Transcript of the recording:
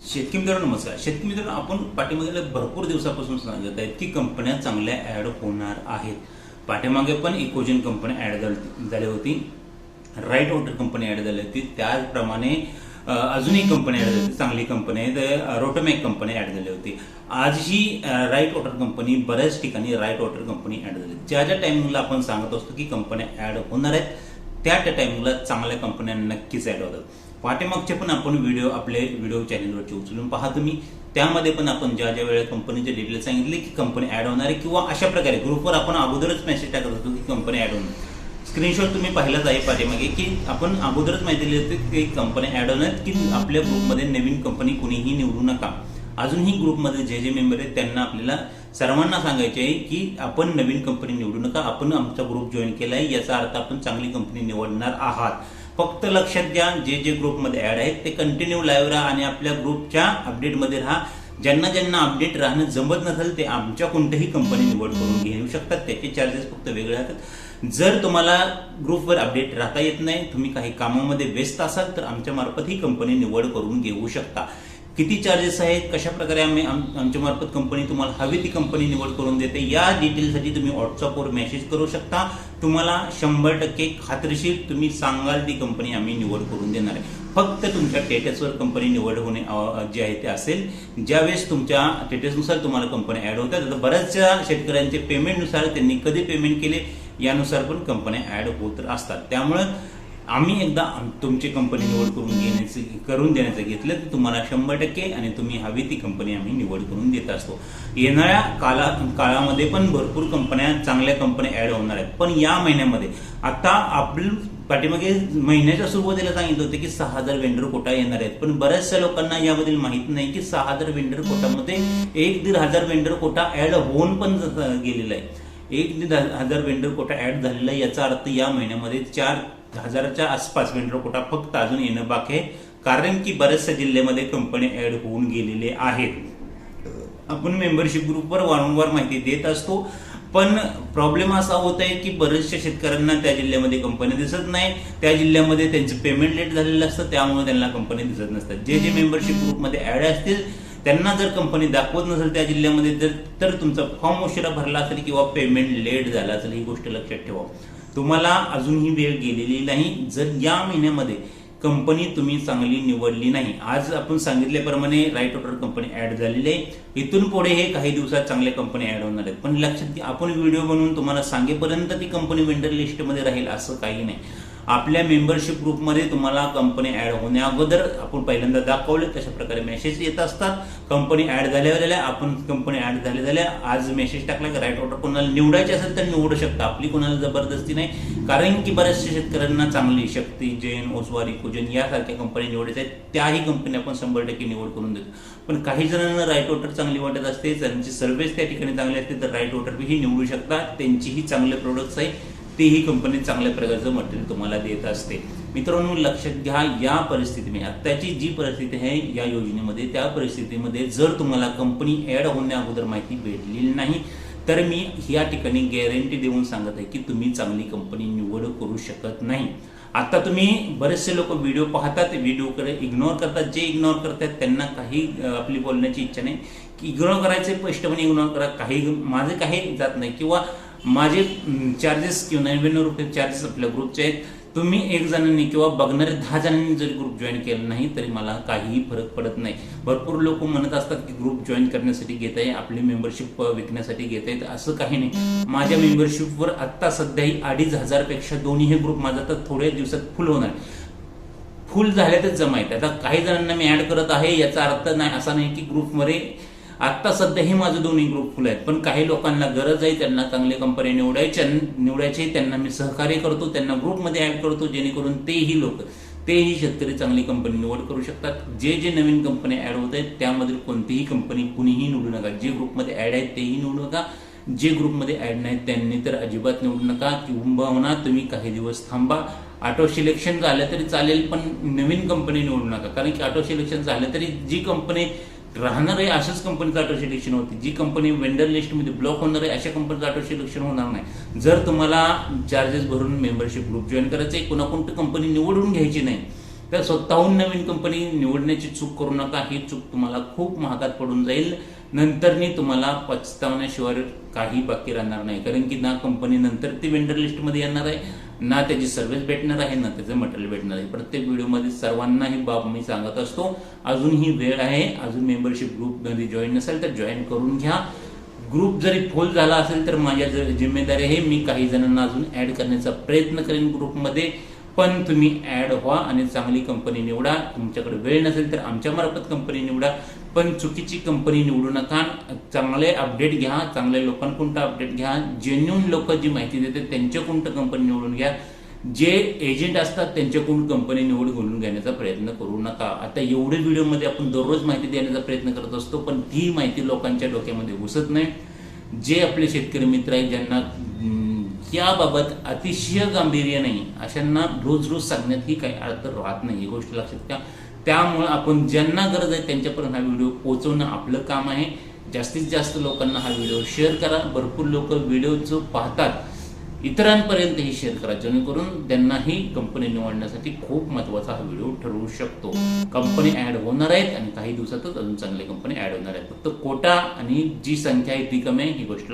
शेतकरी मित्रांनो नमस्कार. शेतकरी मित्रांनो, आपण पाठीमागे भरपूर दिवसापासून सांगत आहेत की कंपन्या चांगल्या ॲड होणार आहेत. पाठीमागे पण इकोजन कंपनी ॲड झाली होती, राईट वॉटर कंपनी ॲड झाली होती, त्याचप्रमाणे अजूनही कंपनी ॲड झाली होती, चांगली कंपनी आहे, रोटोमॅक कंपनी ॲड झाली होती. आज ही राईट वॉटर कंपनी बऱ्याच ठिकाणी राईट वॉटर कंपनी ॲड झाली. ज्या टायमिंगला आपण सांगत असतो की कंपन्या ॲड होणार आहेत, त्या टायमिंगला चांगल्या कंपन्या नक्कीच ॲड होतात. पाठीमागचे पण आपण आपले व्हिडिओ चॅनलवरचे उचलून पहा तुम्ही. त्यामध्ये पण आपण ज्या वेळेला कंपनीचे डिटेल्स सांगितले की कंपनी ॲड होणार आहे, किंवा अशा प्रकारे ग्रुपवर आपण अगोदरच मेसेज टाकत होतो की कंपनी ॲड होणार. स्क्रीनशॉट तुम्ही पाहिलाच आहे पाठीमागे की आपण अगोदरच माहिती दिली होती की कंपनी ॲड होणार, की आपल्या ग्रुपमध्ये नवीन कंपनी कुणीही निवडू नका. अजूनही ग्रुपमध्ये जे मेंबर आहेत त्यांना आपल्याला सर्वांना सांगायचे आहे की आपण नवीन कंपनी निवडू नका. आपण आमचा ग्रुप जॉईन केला आहे, याचा अर्थ आपण चांगली कंपनी निवडणार आहात. फक्त लक्षात घ्या, जे ग्रुपमध्ये ऍड आहेत ते कंटिन्यू लाईव्ह राहा आणि आपल्या ग्रुपच्या अपडेटमध्ये राहा. ज्यांना अपडेट राहणं जमत नसेल ते आमच्या कोणत्याही कंपनी निवड करून घेऊ शकतात. त्याचे चार्जेस फक्त वेगळे राहतात. जर तुम्हाला ग्रुपवर अपडेट राहता येत नाही, तुम्ही काही कामामध्ये व्यस्त असाल, तर आमच्या मार्फत ही कंपनी निवड करून घेऊ शकता. किती चार्जेस आहेत, कशा प्रकारे आम्ही आमच्या मार्फत कंपनी तुम्हाला हवी ती कंपनी निवड करून देते, या डिटेलसाठी तुम्ही व्हॉट्सअपवर मेसेज करू शकता. तुम्हाला 100% खात्रीशीर तुम्ही सांगाल ती कंपनी आम्ही निवड करून देणार आहे. फक्त तुमच्या स्टेटसवर कंपनी निवड होणे जे आहे ते असेल. ज्यावेळेस तुमच्या स्टेटसनुसार तुम्हाला कंपनी ऍड होतात. बऱ्याचशा शेतकऱ्यांचे पेमेंटनुसार त्यांनी कधी पेमेंट केले यानुसार पण कंपन्या ऍड होत असतात. त्यामुळे आम्ही एकदा तुमची कंपनी निवड करून देण्याचं घेतलं तर तुम्हाला 100% आणि तुम्ही हवी ती कंपनी आम्ही निवड करून देत असतो. येणाऱ्या काळामध्ये पण भरपूर कंपन्या, चांगल्या कंपन्या ऍड होणार आहेत. पण या महिन्यामध्ये आता आपण पाठीमागे महिन्याच्या सुरुवातीला सांगितलं होतं की 6,000 वेंडर कोटा येणार आहेत. पण बऱ्याचशा लोकांना याबद्दल माहित नाही की 6,000 वेंडर कोटामध्ये 1,500 वेंडर कोटा ऍड होऊन पण गेलेला आहे. 1,500 वेंडर कोटा ऍड झालेला आहे. याचा अर्थ या महिन्यामध्ये 4,000च्या आसपास वेंडर कोटा फक्त अजून येणं बाकी आहे. कारण की बऱ्याचशा जिल्ह्यामध्ये कंपनी ऍड होऊन गेलेले आहेत. आपण मेंबरशिप ग्रुपवर वारंवार माहिती देत असतो, पण प्रॉब्लेम असा होत आहे की बऱ्याचशा शेतकऱ्यांना त्या जिल्ह्यामध्ये कंपनी दिसत नाही. त्या जिल्ह्यामध्ये त्यांचं पेमेंट लेट झालेलं असतं, त्यामुळे त्यांना कंपनी दिसत नसतात. जे मेंबरशिप ग्रुपमध्ये ऍड असतील त्यांना जर कंपनी दाखवत नसेल त्या जिल्ह्यामध्ये, तर तुमचा फॉर्म उशिरा भरला असेल किंवा पेमेंट लेट झाला असेल, ही गोष्ट लक्षात ठेवा. तुम्हाला अजूनही वेळ गेलेली नाही. जर या महिन्यामध्ये कंपनी तुम्ही चांगली निवडली नाही, आज आपण सांगितल्याप्रमाणे राईट वॉटर कंपनी ऍड झालेली आहे. इथून पुढे हे काही दिवसात चांगल्या कंपनी ऍड होणार आहेत. पण लक्षात घ्या, आपण व्हिडिओ बनवून तुम्हाला सांगेपर्यंत ती कंपनी वेंडर लिस्टमध्ये राहील असं काही नाही. आपल्या मेंबरशिप ग्रुपमध्ये तुम्हाला कंपनी ऍड होण्या अगोदर आपण पहिल्यांदा दाखवले तशा प्रकारे मेसेज येत असतात. कंपनी ऍड झाल्या आपण कंपनी ऍड झाल्या आज मेसेज टाकला की राईट वॉटर कोणाला निवडायचे असेल तर निवडू शकता. आपली कोणाला जबरदस्ती नाही. कारण की बऱ्याचशा शेतकऱ्यांना चांगली शक्ती, जैन, ओसवार, इकोजन यासारख्या कंपनी निवडायच्या आहेत. त्याही कंपनी आपण 100% निवड करून देतो. पण काही जणांना राईट वॉटर चांगली वाटत असते, त्यांची सर्व्हिस त्या ठिकाणी चांगली असते, तर राईट वॉटर ही निवडू शकता. त्यांचीही चांगले प्रोडक्ट्स आहे, तेही कंपनी चांगल्या प्रकारचं मटेरियल तुम्हाला देत असते. मित्रांनो लक्षात घ्या, या परिस्थितीमध्ये आत्ताची जी परिस्थिती आहे या योजनेमध्ये, त्या परिस्थितीमध्ये जर तुम्हाला कंपनी ऍड होण्या अगोदर माहिती भेटलेली नाही, तर मी या ठिकाणी गॅरंटी देऊन सांगत आहे की तुम्ही चांगली कंपनी निवड करू शकत नाही. आता तुम्ही बरेचसे लोक व्हिडिओ पाहतात, व्हिडिओकडे इग्नोर करतात. जे इग्नोर करतात त्यांना काही आपली बोलण्याची इच्छा नाही की इग्नोर करायचे, स्पष्टपणे इग्नोर करा. माझे काही जात नाही, किंवा माझे चार्जेस किंवा 99 रुपये चार्जेस आपल्या ग्रुपचे आहेत. तुम्ही 1 जणांनी किंवा बघणारे 10 जणांनी जरी ग्रुप जॉईन केला नाही तरी मला काहीही फरक पडत नाही. भरपूर लोक म्हणत असतात की ग्रुप जॉईन करण्यासाठी घेत आहे, आपली मेंबरशिप विकण्यासाठी घेत आहेत. असं काही नाही. माझ्या मेंबरशिपवर आत्ता सध्याही 2,500 पेक्षा दोन्ही ग्रुप माझा तर थोड्या दिवसात फुल होणार. फुल झाल्यातच जमायचं. आता काही जणांना मी ऍड करत आहे, याचा अर्थ नाही असा नाही की ग्रुपमध्ये आता सध्याही माझं दोन्ही ग्रुप फुल आहेत. पण काही लोकांना गरज आहे, त्यांना चांगल्या कंपनी निवडायचे, त्यांना मी सहकार्य करतो, त्यांना ग्रुपमध्ये ऍड करतो, जेणेकरून तेही शेतकरी चांगली कंपनी निवड करू शकतात. जे नवीन कंपनी ऍड होत आहेत त्यामध्ये कोणतीही कंपनी कुणीही निवडू नका. जे ग्रुपमध्ये ऍड आहेत तेही निवडू नका. जे ग्रुपमध्ये ऍड नाहीत त्यांनी तर अजिबात निवडू नका. किंबहुना तुम्ही काही दिवस थांबा. ऑटो सिलेक्शन झालं तरी चालेल, पण नवीन कंपनी निवडू नका. कारण की ऑटो सिलेक्शन झालं तरी जी कंपनी राहणार आहे अशाच कंपनीचं ऑटो सिलेक्शन होते. जी कंपनी वेंडर लिस्टमध्ये ब्लॉक होणार आहे अशा कंपनीचं ऑटो सिलेक्शन होणार नाही. जर तुम्हाला चार्जेस भरून मेंबरशिप ग्रुप जॉईन करायचे, कोणती कंपनी निवडून घ्यायची नाही, तर स्वतःहून नवीन कंपनी निवडण्याची चूक करू नका. ही चूक तुम्हाला खूप महागात पडून जाईल. नंतरनी तुम्हाला पछतावण्याशिवाय काही बाकी राहणार नाही. कारण की ना कंपनी नंतर ती वेंडर लिस्टमध्ये येणार आहे, ना त्याची सर्व्हिस भेटणार आहे, ना त्याचं मटेरियल भेटणार आहे. प्रत्येक व्हिडिओमध्ये सर्वांना ही बाब मी सांगत असतो. अजूनही वेळ आहे. अजून मेंबरशिप ग्रुपमध्ये जॉईन नसेल तर जॉईन करून घ्या. ग्रुप जरी फुल झाला असेल तर माझ्या जिम्मेदारी आहे, मी काही जणांना अजून ऍड करण्याचा प्रयत्न करेन ग्रुपमध्ये. पण तुम्ही ऍड व्हा आणि चांगली कंपनी निवडा. तुमच्याकडे वेळ नसेल तर आमच्या मार्फत कंपनी निवडा, पण चुकीची कंपनी निवडू नका. चांगले अपडेट घ्या, चांगल्या लोकांकडून अपडेट घ्या. जेन्युन लोक जी माहिती देतात त्यांच्याकडून कंपनी निवडून घ्या. जे एजंट असतात त्यांच्याकडून कंपनी निवड घालून घेण्याचा प्रयत्न करू नका. आता एवढे व्हिडिओमध्ये आपण दररोज माहिती देण्याचा प्रयत्न करत असतो, पण ती माहिती लोकांच्या डोक्यामध्ये घुसत नाही. जे आपले शेतकरी मित्र आहेत ज्यांना याबाबत अतिशय गांभीर्य नाही, अशांना रोज रोज सांगण्यात ही काही अर्थ राहत नाही. ही गोष्ट लक्षात घ्या. त्यामुळे आपण ज्यांना गरज आहे त्यांच्यापर्यंत हा व्हिडिओ पोहोचवणं आपलं काम आहे. जास्तीत जास्त लोकांना हा व्हिडिओ शेअर करा. भरपूर लोक व्हिडिओ जो पाहतात इतरांपर्यंतही शेअर करा, जेणेकरून त्यांनाही कंपनी निवडण्यासाठी खूप महत्त्वाचा हा व्हिडिओ ठरवू शकतो. कंपनी ऍड होणार आहेत आणि काही दिवसातच अजून चांगली कंपनी ऍड होणार आहेत. फक्त कोटा आणि जी संख्या आहे ती कमी आहे, ही गोष्ट